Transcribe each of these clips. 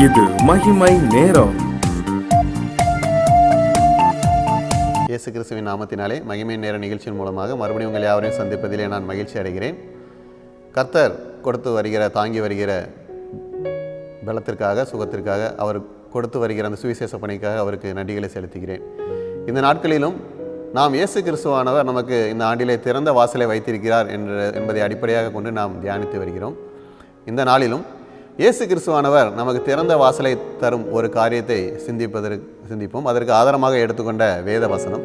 இது மகிமை நேரம். இயேசு கிறிஸ்துவின் நாமத்தினாலே மகிமை நேர நிகழ்ச்சியின் மூலமாக மறுபடியும் உங்கள் யாவரையும் சந்திப்பதிலே நான் மகிழ்ச்சி அடைகிறேன். கர்த்தர் கொடுத்து வருகிற தாங்கி வருகிற பலத்திற்காக சுகத்திற்காக அவர் கொடுத்து வருகிற அந்த சுவிசேஷ பணிக்காக அவருக்கு நன்றிகளை செலுத்துகிறேன். இந்த நாட்களிலும் நாம் இயேசு கிறிஸ்துவானவர் நமக்கு இந்த ஆண்டிலே திறந்த வாசலை வைத்திருக்கிறார் என்பதை அடிப்படையாக கொண்டு நாம் தியானித்து வருகிறோம். இந்த நாளிலும் இயேசு கிறிஸ்துவானவர் நமக்கு திறந்த வாசலை தரும் ஒரு காரியத்தை சிந்திப்போம். அதற்கு ஆதாரமாக எடுத்துக்கொண்ட வேத வசனம்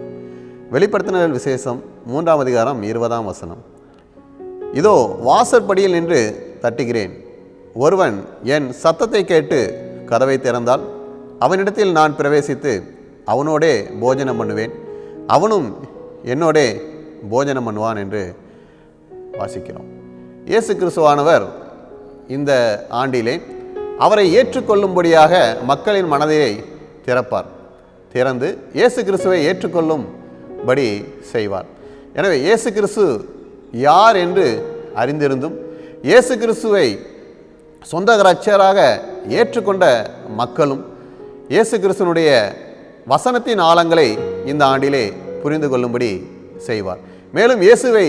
வெளிப்படுத்தினல் விசேஷம் 3ஆம் அதிகாரம் 20ஆம் வசனம். இதோ வாசற்படியில் நின்று தட்டுகிறேன், ஒருவன் என் சத்தத்தை கேட்டு கதவை திறந்தால் அவனிடத்தில் நான் பிரவேசித்து அவனோடே போஜனம் பண்ணுவேன், அவனும் என்னோடே போஜனம் பண்ணுவான் என்று வாசிக்கிறோம். இயேசு கிறிஸ்துவானவர் இந்த ஆண்டிலே அவரை ஏற்றுக்கொள்ளும்படியாக மக்களின் மனதை திறந்து இயேசு கிறிஸ்துவை ஏற்றுக்கொள்ளும்படி செய்வார். எனவே இயேசு கிறிஸ்து யார் என்று அறிந்திருந்தும் இயேசு கிறிஸ்துவை சொந்த இரட்சகராக ஏற்றுக்கொண்ட மக்களும் இயேசு கிறிஸ்துவனுடைய வசனத்தின் ஆழங்களை இந்த ஆண்டிலே புரிந்து கொள்ளும்படி செய்வார். மேலும் இயேசுவை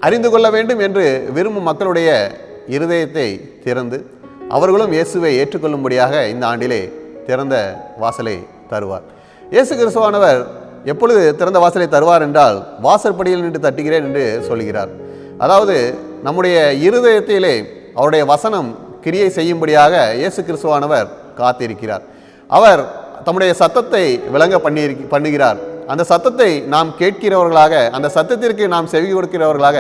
அறிந்து கொள்ள வேண்டும் என்று விரும்பும் மக்களுடைய இருதயத்தை திறந்து அவர்களும் இயேசுவை ஏற்றுக்கொள்ளும்படியாக இந்த ஆண்டிலே திறந்த வாசலை தருவார். இயேசு கிறிஸ்துவானவர் எப்பொழுது திறந்த வாசலை தருவார் என்றால் வாசற்படியில் நின்று தட்டுகிறேன் என்று சொல்கிறார். அதாவது நம்முடைய இருதயத்திலே அவருடைய வசனம் கிரியை செய்யும்படியாக இயேசு கிறிஸ்துவானவர் காத்திருக்கிறார். அவர் தம்முடைய சத்தத்தை விளங்க பண்ணுகிறார். அந்த சத்தத்தை நாம் கேட்கிறவர்களாக, அந்த சத்தத்திற்கு நாம் செவி கொடுக்கிறவர்களாக,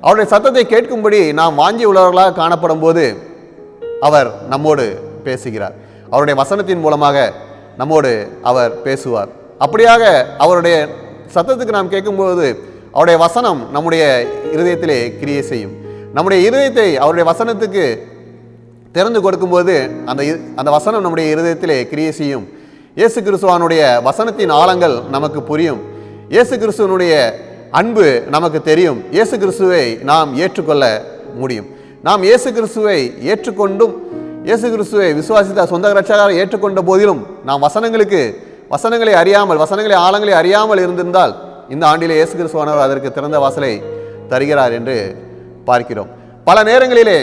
அவருடைய சத்தத்தை கேட்கும்படி நாம் வாஞ்சி உள்ளவர்களாக காணப்படும் போது அவர் நம்மோடு பேசுகிறார். அவருடைய வசனத்தின் மூலமாக நம்மோடு அவர் பேசுவார். அப்படியாக அவருடைய சத்தத்துக்கு நாம் கேட்கும்போது அவருடைய வசனம் நம்முடைய இருதயத்திலே கிரியை செய்யும். நம்முடைய இருதயத்தை அவருடைய வசனத்துக்கு திறந்து கொடுக்கும்போது அந்த வசனம் நம்முடைய இருதயத்திலே கிரியை செய்யும். இயேசு கிறிஸ்துவனுடைய வசனத்தின் ஆழங்கள் நமக்கு புரியும். இயேசு கிறிஸ்துவனுடைய அன்பு நமக்கு தெரியும். இயேசு கிறிஸ்துவை நாம் ஏற்றுக்கொள்ள முடியும். நாம் இயேசு கிறிஸ்துவை ஏற்றுக்கொண்டும் இயேசு கிறிஸ்துவை விசுவாசித்த சொந்த இரட்சகராக ஏற்றுக்கொண்ட போதிலும் நாம் வசனங்களை அறியாமல், வசனங்களை ஆழங்களை அறியாமல் இருந்திருந்தால் இந்த ஆண்டிலே இயேசு கிறிஸ்துவானவர் அதற்கு திறந்த வாசலை தருகிறார் என்று பார்க்கிறோம். பல நேரங்களிலே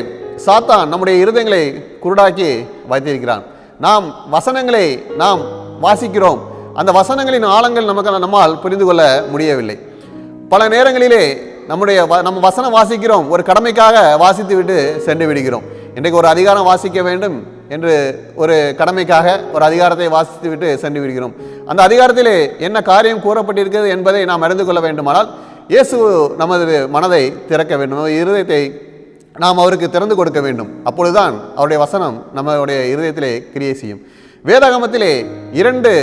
சாத்தான் நம்முடைய இருதயங்களை குருடாக்கி வைத்திருக்கிறான். வசனங்களை நாம் வாசிக்கிறோம், அந்த வசனங்களின் ஆழங்கள் நம்மால் புரிந்து கொள்ள முடியவில்லை. பல நேரங்களிலே நம்ம வசனம் வாசிக்கிறோம், ஒரு கடமைக்காக வாசித்து விட்டு சென்று விடுகிறோம். இன்றைக்கு ஒரு அதிகாரம் வாசிக்க வேண்டும் என்று ஒரு கடமைக்காக ஒரு அதிகாரத்தை வாசித்து விட்டு சென்று விடுகிறோம். அந்த அதிகாரத்திலே என்ன காரியம் கூறப்பட்டிருக்கிறது என்பதை நாம் அறிந்து கொள்ள வேண்டுமானால் இயேசு நமது மனதை திறக்க வேண்டும், இருதயத்தை நாம் அவருக்கு திறந்து கொடுக்க வேண்டும். அப்பொழுதுதான் அவருடைய வசனம் நம்முடைய இருதயத்திலே கிரியை செய்யும். வேதாகமத்திலே 2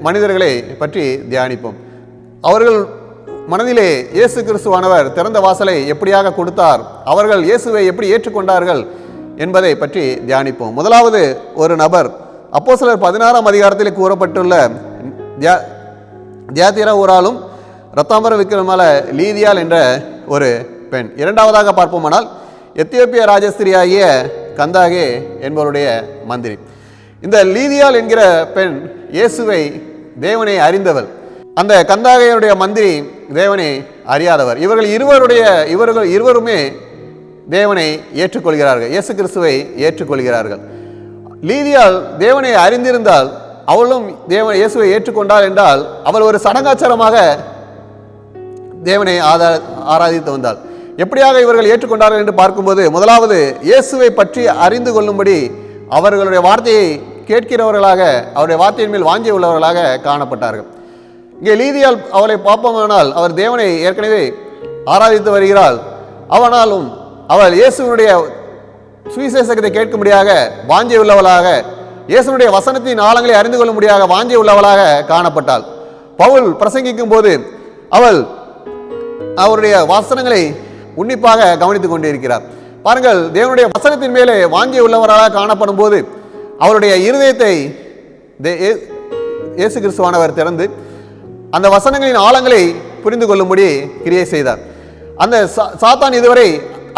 மனிதர்களை பற்றி தியானிப்போம். அவர்கள் மனதிலே இயேசு கிறிஸ்துவானவர் திறந்த வாசலை எப்படியாக கொடுத்தார், அவர்கள் இயேசுவை எப்படி ஏற்றுக்கொண்டார்கள் என்பதை பற்றி தியானிப்போம். முதலாவது ஒரு நபர் அப்போஸ்தலர் 16ஆம் அதிகாரத்தில் கூறப்பட்டுள்ள தியாத்திரா ஊராலும் இரத்தாம்பர விக்கிரமல லீதியால் என்ற ஒரு பெண். இரண்டாவதாக பார்ப்போமானால் எத்தியோப்பிய ராஜஸ்திரியாகிய கந்தாகே என்பவருடைய மந்திரி. இந்த லீதியால் என்கிற பெண் இயேசுவை தேவனை அறிந்தவள். அந்த கந்தாகையுடைய மந்திரி தேவனை அறியாதவர். இவர்கள் இருவருமே தேவனை ஏற்றுக்கொள்கிறார்கள், இயேசு கிறிஸ்துவை ஏற்றுக்கொள்கிறார்கள். லீதியால் தேவனை அறிந்திருந்தால் அவளும் இயேசுவை ஏற்றுக்கொண்டாள் என்றால் அவள் ஒரு சடங்காச்சாரமாக தேவனை ஆராதித்து வந்தாள். எப்படியாக இவர்கள் ஏற்றுக்கொண்டார்கள் என்று பார்க்கும்போது முதலாவது இயேசுவை பற்றி அறிந்து கொள்ளும்படி அவர்களுடைய வார்த்தையை கேட்கிறவர்களாக, அவருடைய வார்த்தையின் மேல் வாஞ்சி உள்ளவர்களாக காணப்பட்டார்கள். இங்கே லீதியால் அவளை பார்ப்போமானால் அவர் தேவனை ஏற்கனவே ஆராதித்து வருகிறாள். அவனாலும் அவள் இயேசுனுடைய சுவிசேஷத்தை கேட்கும்படியாக வாஞ்சி உள்ளவளாக, இயேசுனுடைய வசனத்தின் ஆழங்களை அறிந்து கொள்ளும்படியாக வாஞ்சி உள்ளவளாக காணப்பட்டாள். பவுல் பிரசங்கிக்கும் போது அவள் அவருடைய வசனங்களை உன்னிப்பாக கவனித்துக் கொண்டிருக்கிறார். பாருங்கள், தேவனுடைய வசனத்தின் மேலே வாஞ்சி உள்ளவராக காணப்படும் போது அவருடைய இருதயத்தை இயேசு கிறிஸ்துவானவர் திறந்து அந்த வசனங்களின் ஆழங்களை புரிந்து கொள்ளும்படி கிரியை செய்தார். அந்த சாத்தான் இதுவரை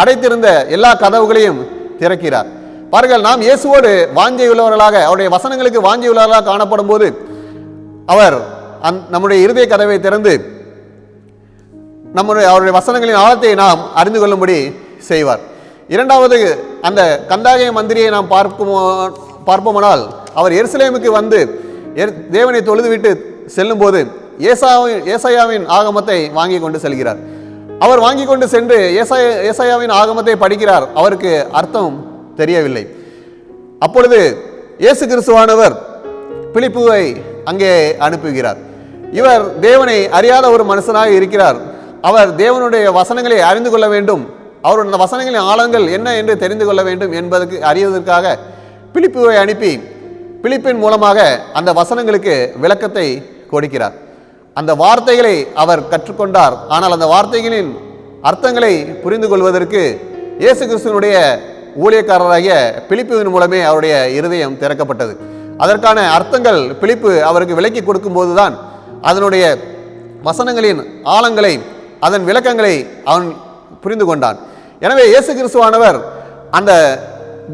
அடைத்திருந்த எல்லா கதவுகளையும் திறக்கிறார். பாருங்கள், நாம் இயேசுவோடு வாஞ்சை உள்ளவர்களாக, அவருடைய வசனங்களுக்கு வாஞ்சை உள்ளவர்களாக காணப்படும் போது அவர் நம்முடைய இருதய கதவை திறந்து அவருடைய வசனங்களின் ஆழத்தை நாம் அறிந்து கொள்ளும்படி செய்வார். இரண்டாவது, அந்த கந்தாகிய மந்திரியை நாம் பார்ப்போமானால், அவர் எருசலேமுக்கு வந்து தேவனை தொழுதுவிட்டு செல்லும் போது ஏசாயாவின் ஆகமத்தை வாங்கி கொண்டு செல்கிறார். அவர் வாங்கி கொண்டு சென்று ஏசாயாவின் ஆகமத்தை படிக்கிறார். அவருக்கு அர்த்தம் தெரியவில்லை. அப்பொழுது இயேசு கிறிஸ்துவானவர் பிலிப்புவை அங்கே அனுப்புகிறார். இவர் தேவனை அறியாத ஒரு மனுஷனாக இருக்கிறார். அவர் தேவனுடைய வசனங்களை அறிந்து கொள்ள வேண்டும், அவருடைய வசனங்களின் ஆழங்கள் என்ன என்று தெரிந்து கொள்ள வேண்டும் என்பதற்கு அறிவதற்காக பிலிப்புவை அனுப்பி பிலிப்பின் மூலமாக அந்த வசனங்களுக்கு விளக்கத்தை கொடுக்கிறார். அந்த வார்த்தைகளை அவர் கற்றுக்கொண்டார். ஆனால் அந்த வார்த்தைகளின் அர்த்தங்களை புரிந்து கொள்வதற்கு இயேசு கிறிஸ்துவினுடைய ஊழியக்காரராகிய பிலிப்புவின் மூலமே அவருடைய இருதயம் திறக்கப்பட்டது. அதற்கான அர்த்தங்கள் பிலிப்பு அவருக்கு விளக்கி கொடுக்கும் போதுதான் அதனுடைய வசனங்களின் ஆழங்களை, அதன் விளக்கங்களை அவன் புரிந்து கொண்டான். எனவே இயேசு கிறிஸ்துவானவர் அந்த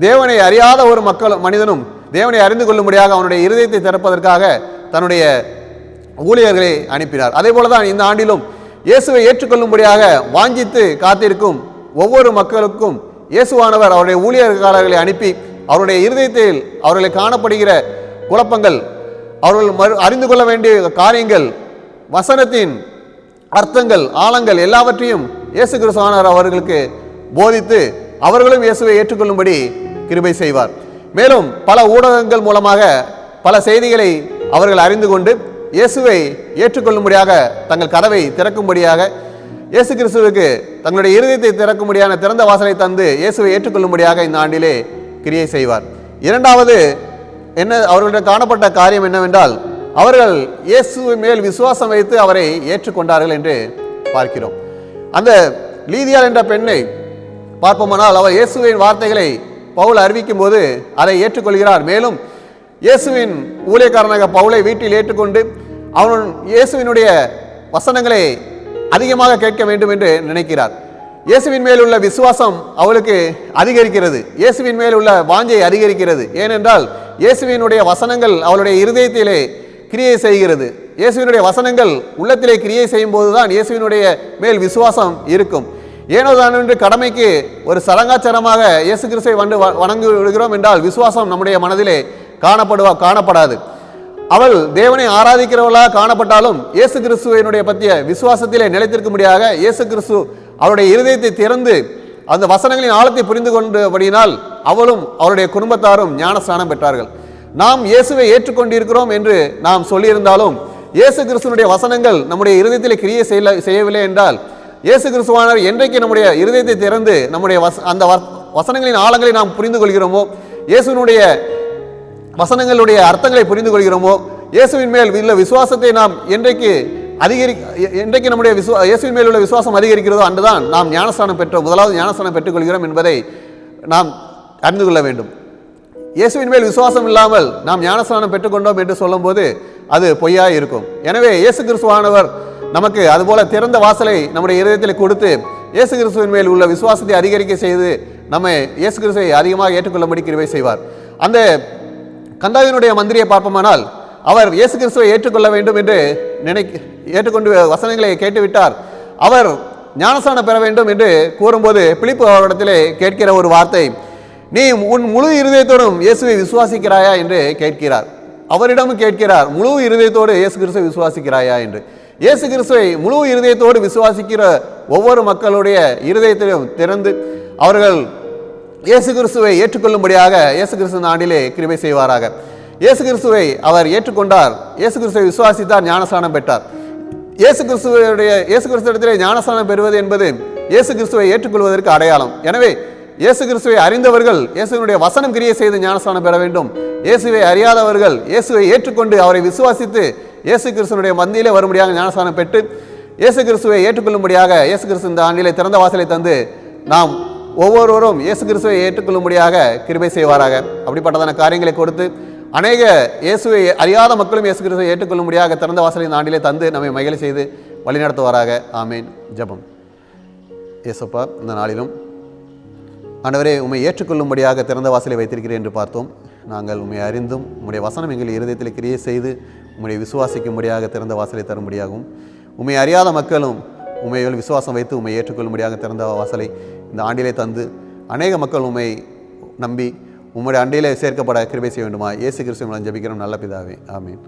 தேவனை அறியாத ஒரு மனிதனும் தேவனை அறிந்து கொள்ளும்படியாக அவனுடைய இருதயத்தை திறப்பதற்காக தன்னுடைய ஊழியர்களை அனுப்பினார். அதே போலதான் இந்த ஆண்டிலும் இயேசுவை ஏற்றுக்கொள்ளும்படியாக வாஞ்சித்து காத்திருக்கும் ஒவ்வொரு மக்களுக்கும் இயேசுவானவர் அவருடைய ஊழியர்காரர்களை அனுப்பி அவருடைய இருதயத்தில் அவர்களை காணப்படுகிற குழப்பங்கள், அவர்கள் அறிந்து கொள்ள வேண்டிய காரியங்கள், வசனத்தின் அர்த்தங்கள், ஆழங்கள் எல்லாவற்றையும் இயேசு கிறிஸ்துவானவர் அவர்களுக்கு போதித்து அவர்களும் இயேசுவை ஏற்றுக்கொள்ளும்படி கிருபை செய்வார். மேலும் பல ஊடகங்கள் மூலமாக பல செய்திகளை அவர்கள் அறிந்து கொண்டு இயேசுவை ஏற்றுக்கொள்ளும்படியாக தங்கள் கதவை திறக்கும்படியாக இயேசு கிறிஸ்துவுக்கு தங்களுடைய இருதயத்தை திறக்கும்படியான திறந்த வாசலை தந்து இயேசுவை ஏற்றுக்கொள்ளும்படியாக இந்த ஆண்டிலே கிரியை செய்வார். இரண்டாவது என்ன அவர்களிடம் காணப்பட்ட காரியம் என்னவென்றால், அவர்கள் இயேசுவின் மேல் விசுவாசம் வைத்து அவரை ஏற்றுக்கொண்டார்கள் என்று பார்க்கிறோம். அந்த லீதியாள் என்ற பெண்ணை பார்ப்போமானால், அவர் இயேசுவின் வார்த்தைகளை பவுல் அறிவிக்கும் போது அதை ஏற்றுக்கொள்கிறார். மேலும் இயேசுவின் ஊழியக்காரனாக பவுலை வீட்டில் ஏற்றுக்கொண்டு அவன் இயேசுவினுடைய வசனங்களை அதிகமாக கேட்க வேண்டும் என்று நினைக்கிறார். இயேசுவின் மேல் உள்ள விசுவாசம் அவளுக்கு அதிகரிக்கிறது, இயேசுவின் மேல் உள்ள வாஞ்சை அதிகரிக்கிறது. ஏனென்றால் இயேசுவினுடைய வசனங்கள் அவளுடைய இருதயத்திலே கிரியை செய்கிறது. இயேசுவினுடைய வசனங்கள் உள்ளத்திலே கிரியை செய்யும் போதுதான் இயேசுவினுடைய மேல் விசுவாசம் இருக்கும். ஏனோதான் என்று கடமைக்கு ஒரு சடங்காச்சாரமாக இயேசு கிறிஸ்துவை வந்து வணங்கி விடுகிறோம் என்றால் விசுவாசம் நம்முடைய மனதிலே காணப்படாது. அவள் தேவனை ஆராதிக்கிறவளாக காணப்பட்டாலும் இயேசு கிறிஸ்துவினுடைய பற்றிய விசுவாசத்திலே நிலைத்திருக்கும்படியாக இயேசு கிறிஸ்து அவருடைய இருதயத்தை திறந்து அந்த வசனங்களின் ஆழத்தை புரிந்து கொண்டபடியினால் அவளும் அவருடைய குடும்பத்தாரும் ஞானஸ்நானம் பெற்றார்கள். நாம் இயேசுவை ஏற்றுக்கொண்டிருக்கிறோம் என்று நாம் சொல்லியிருந்தாலும் இயேசு கிறிஸ்துவனுடைய வசனங்கள் நம்முடைய இருதயத்திலே கிரியை செய்யவில்லை என்றால், இயேசு கிறிஸ்துவானவர் என்றைக்கு நம்முடைய இருதயத்தை திறந்து நம்முடைய அந்த வசனங்களின் ஆழங்களை நாம் புரிந்து கொள்கிறோமோ, இயேசுவினுடைய வசனங்களுடைய அர்த்தங்களை புரிந்து கொள்கிறோமோ, இயேசுவின் மேல் உள்ள விசுவாசத்தை நாம் என்றைக்கு நம்முடைய இயேசுவின் மேல் உள்ள விசுவாசம் அதிகரிக்கிறதோ அன்றுதான் நாம் ஞானஸ்நானம் பெற்றோம், முதலாவது ஞானஸ்நானம் பெற்றுக்கொள்கிறோம் என்பதை நாம் அறிந்து கொள்ள வேண்டும். இயேசுவின் மேல் விசுவாசம் இல்லாமல் நாம் ஞானஸ்நானம் பெற்றுக்கொண்டோம் என்று சொல்லும் போது அது பொய்யாய் இருக்கும். எனவே இயேசு கிறிஸ்துவானவர் நமக்கு அதுபோல திறந்த வாசலை நம்முடைய இருதயத்தில் கொடுத்து இயேசு கிறிஸ்துவின் மேல் உள்ள விசுவாசத்தை அதிகரிக்க செய்து நம்மை இயேசு கிறிஸ்துவை அதிகமாக ஏற்றுக்கொள்ளும்படி கிருபை செய்வார். அந்த கந்தாவினுடைய மந்திரியை பார்ப்போமானால், அவர் இயேசு கிறிஸ்துவை ஏற்றுக்கொள்ள வேண்டும் என்று ஏற்றுக்கொண்டு வசனங்களை கேட்டுவிட்டார். அவர் ஞானஸ்நானம் பெற வேண்டும் என்று கூறும்போது பிலிப்பு அவரிடத்திலே கேட்கிற ஒரு வார்த்தை, நீ உன் முழு இருதயத்தோடும் இயேசுவை விசுவாசிக்கிறாயா என்று கேட்கிறார். அவரிடமும் கேட்கிறார், முழு இருதயத்தோடு இயேசு கிறிஸ்துவை விசுவாசிக்கிறாயா என்று. இயேசு கிறிஸ்துவை முழு இருதயத்தோடு விசுவாசிக்கிற ஒவ்வொரு மக்களுடைய இருதயத்திலும் திறந்து அவர்கள் இயேசு கிறிஸ்துவை ஏற்றுக்கொள்ளும்படியாக இயேசு கிறிஸ்து ஆண்டிலே கிருபை செய்வாராக. இயேசு கிறிஸ்துவை அவர் ஏற்றுக்கொண்டார், இயேசு கிறிஸ்துவை விசுவாசித்தார், ஞானஸ்நானம் பெற்றார். இயேசு கிறிஸ்துவிடத்திலே ஞானஸ்நானம் பெறுவது என்பது இயேசு கிறிஸ்துவை ஏற்றுக்கொள்வதற்கு அடையாளம். எனவே இயேசு கிறிஸ்துவை அறிந்தவர்கள் இயேசுவினுடைய வசனம் கிரியை செய்து ஞானஸ்நானம் பெற வேண்டும். இயேசுவை அறியாதவர்கள் இயேசுவை ஏற்றுக்கொண்டு அவரை விசுவாசித்து இயேசு கிறிஸ்துவனுடைய மத்தியிலே வரும்படியாக ஞானஸ்நானம் பெற்று இயேசு கிறிஸ்துவை ஏற்றுக்கொள்ளும்படியாக இயேசு கிறிஸ்து இந்த ஆண்டிலே திறந்த வாசலை தந்து நாம் ஒவ்வொருவரும் இயேசு கிறிஸ்துவை ஏற்றுக்கொள்ளும்படியாக கிருபை செய்வாராக. அப்படிப்பட்டதான காரியங்களை கொடுத்து அநேக இயேசுவை அறியாத மக்களும் இயேசு கிறிஸ்துவை ஏற்றுக்கொள்ளும்படியாக திறந்த வாசலை இந்த ஆண்டிலே தந்து நம்மை மகிழ செய்து வழிநடத்துவாராக. ஆமேன். ஜெபம். இயேசுப்பா, இந்த நாளிலும் ஆண்டவரே, உம்மை ஏற்றுக்கொள்ளும்படியாக திறந்த வாசலை வைத்திருக்கிறேன் என்று பார்த்தோம். நாங்கள் உம்மை அறிந்தும் உம்முடைய வசனம் எங்கள் இருதயத்தில் கிரியை செய்து உம்முடைய விசுவாசிக்கும்படியாக திறந்த வாசலை தரும்படியாகவும், உம்மை அறியாத மக்களும் உம்மையில் விசுவாசம் வைத்து உம்மை ஏற்றுக்கொள்ளும்படியாக திறந்த வாசலை இந்த ஆண்டிலே தந்து அநேக மக்கள் உம்மை நம்பி உம்முடைய அண்டையிலே சேர்க்கப்பட கிருபை செய்ய வேண்டுமா? இயேசு கிறிஸ்துவின் மூலம் ஜெபிக்கிறோம் நல்ல பிதாவே, ஆமென்.